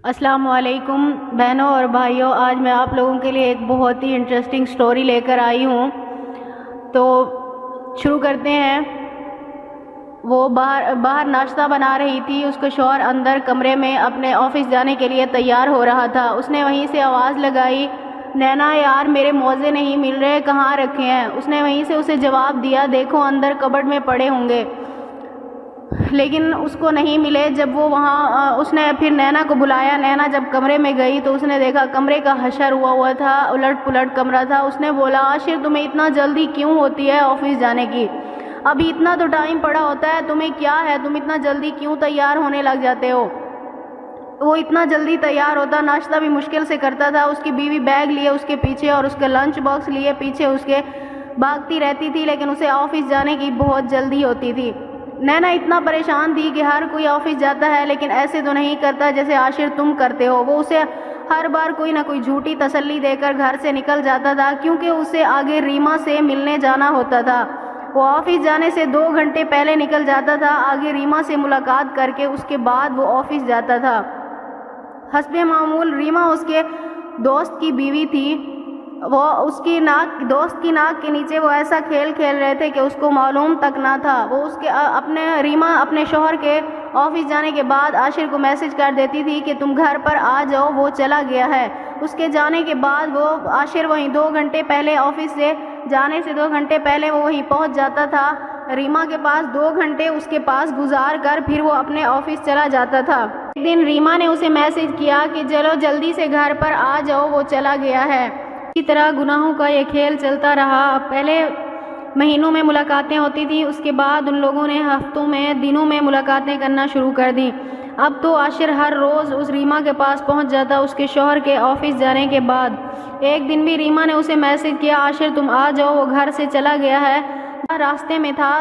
السلام علیکم بہنوں اور بھائیوں، آج میں آپ لوگوں کے لیے ایک بہت ہی انٹرسٹنگ سٹوری لے کر آئی ہوں۔ تو شروع کرتے ہیں۔ وہ باہر ناشتہ بنا رہی تھی۔ اس کا شوہر اندر کمرے میں اپنے آفس جانے کے لیے تیار ہو رہا تھا۔ اس نے وہیں سے آواز لگائی، نینا یار میرے موزے نہیں مل رہے، کہاں رکھے ہیں؟ اس نے وہیں سے اسے جواب دیا، دیکھو اندر کبرڈ میں پڑے ہوں گے، لیکن اس کو نہیں ملے۔ جب وہ اس نے پھر نینا کو بلایا۔ نینا جب کمرے میں گئی تو اس نے دیکھا کمرے کا حشر ہوا تھا، الٹ پلٹ کمرہ تھا۔ اس نے بولا، عاشر تمہیں اتنا جلدی کیوں ہوتی ہے آفس جانے کی؟ ابھی اتنا تو ٹائم پڑا ہوتا ہے، تمہیں کیا ہے؟ تم اتنا جلدی کیوں تیار ہونے لگ جاتے ہو؟ وہ اتنا جلدی تیار ہوتا، ناشتہ بھی مشکل سے کرتا تھا۔ اس کی بیوی بیگ لیے اس کے پیچھے اور اس کا لنچ باکس لیے پیچھے اس کے بھاگتی رہتی تھی، لیکن اسے آفس جانے کی بہت جلدی ہوتی تھی۔ نینا اتنا پریشان تھی کہ ہر کوئی آفس جاتا ہے لیکن ایسے تو نہیں کرتا جیسے عاشر تم کرتے ہو۔ وہ اسے ہر بار کوئی نہ کوئی جھوٹی تسلی دے کر گھر سے نکل جاتا تھا، کیونکہ اسے آگے ریما سے ملنے جانا ہوتا تھا۔ وہ آفس جانے سے 2 گھنٹے پہلے نکل جاتا تھا، آگے ریما سے ملاقات کر کے اس کے بعد وہ آفس جاتا تھا۔ حسب معمول ریما اس کے دوست کی بیوی تھی۔ وہ اس کی دوست کی ناک کے نیچے وہ ایسا کھیل کھیل رہے تھے کہ اس کو معلوم تک نہ تھا۔ وہ ریما اپنے شوہر کے آفس جانے کے بعد عاشر کو میسج کر دیتی تھی کہ تم گھر پر آ جاؤ، وہ چلا گیا ہے۔ اس کے جانے کے بعد وہ عاشر وہیں 2 گھنٹے پہلے آفس سے جانے سے 2 گھنٹے پہلے وہ وہیں پہنچ جاتا تھا ریما کے پاس۔ 2 گھنٹے اس کے پاس گزار کر پھر وہ اپنے آفس چلا جاتا تھا۔ ایک دن ریما نے اسے میسج کیا کہ چلو جلدی سے گھر پر آ جاؤ، وہ چلا گیا ہے۔ اسی طرح گناہوں کا یہ کھیل چلتا رہا۔ پہلے مہینوں میں ملاقاتیں ہوتی تھیں، اس کے بعد ان لوگوں نے ہفتوں میں، دنوں میں ملاقاتیں کرنا شروع کر دیں۔ اب تو عاشر ہر روز اس ریما کے پاس پہنچ جاتا اس کے شوہر کے آفس جانے کے بعد۔ ایک دن بھی ریما نے اسے میسج کیا، عاشر تم آ جاؤ، وہ گھر سے چلا گیا ہے۔ راستے میں تھا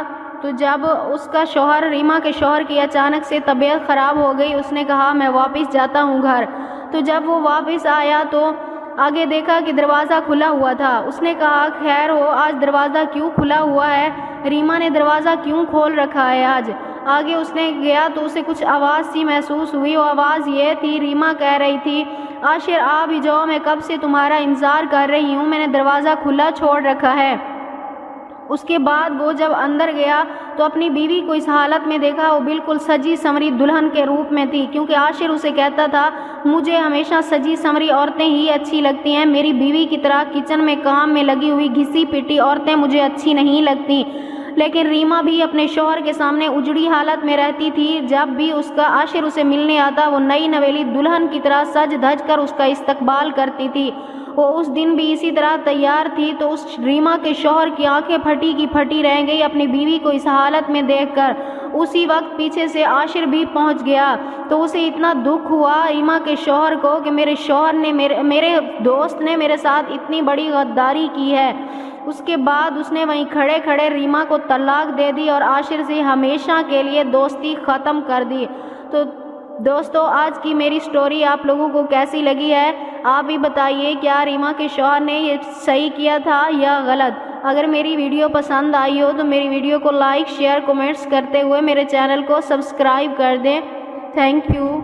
تو جب اس کا شوہر، ریما کے شوہر کی اچانک سے طبیعت خراب ہو گئی، اس نے کہا میں واپس جاتا ہوں گھر۔ تو جب وہ واپس آیا تو آگے دیکھا کہ دروازہ کھلا ہوا تھا۔ اس نے کہا خیر ہو، آج دروازہ کیوں کھلا ہوا ہے؟ ریما نے دروازہ کیوں کھول رکھا ہے آج؟ آگے اس نے گیا تو اسے کچھ آواز سی محسوس ہوئی۔ وہ آواز یہ تھی، ریما کہہ رہی تھی، عاشر آ بھی جاؤ، میں کب سے تمہارا انتظار کر رہی ہوں، میں نے دروازہ کھلا چھوڑ رکھا ہے۔ اس کے بعد وہ جب اندر گیا تو اپنی بیوی کو اس حالت میں دیکھا۔ وہ بالکل سجی سنوری دلہن کے روپ میں تھی، کیونکہ عاشر اسے کہتا تھا مجھے ہمیشہ سجی سنوری عورتیں ہی اچھی لگتی ہیں، میری بیوی کی طرح کچن میں کام میں لگی ہوئی گھسی پٹی عورتیں مجھے اچھی نہیں لگتی۔ لیکن ریما بھی اپنے شوہر کے سامنے اجڑی حالت میں رہتی تھی۔ جب بھی اس کا عاشر اسے ملنے آتا وہ نئی نویلی دلہن کی طرح سج دھج کر اس کا استقبال کرتی تھی۔ وہ اس دن بھی اسی طرح تیار تھی تو اس ریما کے شوہر کی آنکھیں پھٹی کی پھٹی رہ گئی اپنی بیوی کو اس حالت میں دیکھ کر۔ اسی وقت پیچھے سے عاشر بھی پہنچ گیا تو اسے اتنا دکھ ہوا ریما کے شوہر کو کہ میرے شوہر نے، میرے دوست نے میرے ساتھ اتنی بڑی غداری کی ہے۔ اس کے بعد اس نے وہیں کھڑے کھڑے ریما کو طلاق دے دی اور عاشر سے ہمیشہ کے لیے دوستی ختم کر دی۔ تو دوستو، آج کی میری سٹوری آپ لوگوں کو کیسی لگی ہے؟ آپ بھی بتائیے، کیا ریما کے شوہر نے یہ صحیح کیا تھا یا غلط؟ اگر میری ویڈیو پسند آئی ہو تو میری ویڈیو کو لائک، شیئر، کومنٹس کرتے ہوئے میرے چینل کو سبسکرائب کر دیں۔ Thank you.